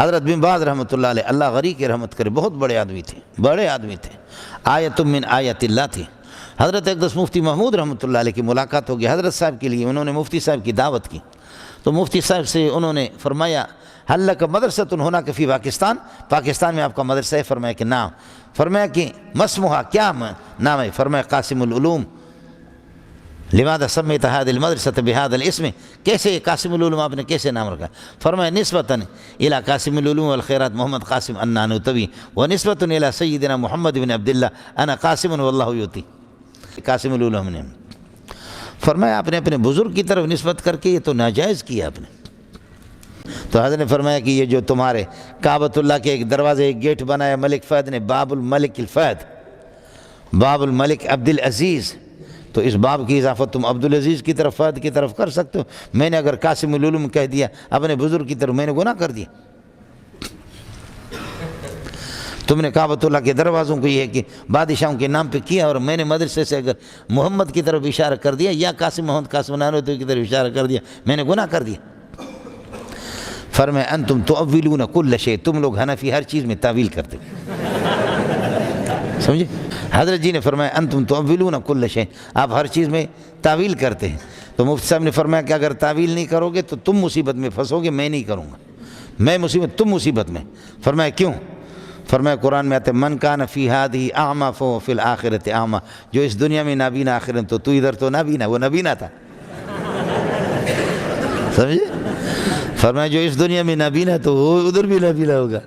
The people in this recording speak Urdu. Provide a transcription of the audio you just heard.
حضرت بن باز رحمۃ اللہ علیہ، اللہ غری کی رحمت کرے، بہت بڑے آدمی تھے، آیت من آیت اللہ تھی۔ حضرت اقدس مفتی محمود رحمۃ اللہ علیہ کی ملاقات ہوگی حضرت صاحب کے لیے، انہوں نے مفتی صاحب کی دعوت کی، تو مفتی صاحب سے انہوں نے فرمایا حل لک مدرسۃ ہناک فی پاکستان میں آپ کا مدرسہ ہے؟ فرمایا کہ نعم۔ فرمایا کہ مسموہا، کیا نام ہے؟ فرمایا قاسم العلوم۔ لماذا سمیت هذه المدرسة بهذا الاسم، کیسے قاسم العلوم آپ نے کیسے نام رکھا؟ فرمایا نسبتاً الى قاسم العلوم والخیرات محمد قاسم النانوتوی ونسبتاً الى سیدنا محمد بن عبداللہ انا قاسم واللہ یوتی، قاسم العلوم نے۔ فرمایا آپ نے اپنے بزرگ کی طرف نسبت کر کے یہ تو ناجائز کیا آپ نے۔ تو حضرت نے فرمایا کہ یہ جو تمہارے کعبۃ اللہ کے ایک دروازے ایک گیٹ بنایا ملک فہد نے، باب الملک الفہد، باب الملک عبد العزیز، تو اس باب کی اضافت تم عبد العزیز کی طرف فہد کی طرف کر سکتے ہو۔ میں نے اگر قاسم العلوم کہہ دیا اپنے بزرگ کی طرف، میں نے گناہ کر دیا۔ تم نے کعبۃ اللہ کے دروازوں کو یہ ہے کہ بادشاہوں کے نام پہ کیا، اور میں نے مدرسے سے اگر محمد کی طرف اشارہ کر دیا یا محمد قاسم نانوتوی کی طرف اشارہ کر دیا، میں نے گناہ کر دیا۔ فرمایا انتم تؤولون کل شیء، تم لوگ حنفی ہر چیز میں تعویل کرتے سمجھے؟ حضرت جی نے فرمایا انتم تؤولون کل شیء، آپ ہر چیز میں تعویل کرتے ہیں۔ تو مفتی صاحب نے فرمایا کہ اگر تعویل نہیں کرو گے تو تم مصیبت میں پھنسو گے، میں نہیں کروں گا، میں مصیبت، تم مصیبت میں۔ فرمایا کیوں؟ فرمایا قرآن میں آتے من کان فی ہذہ اعمی فہو فی الآخرۃ اعمی، جو اس دنیا میں نابینا آخرت تو ادھر تو نابینا، وہ نابینا تھا، سمجھے؟ فرمایا جو اس دنیا میں نابینا تو وہ ادھر بھی نابینا ہوگا۔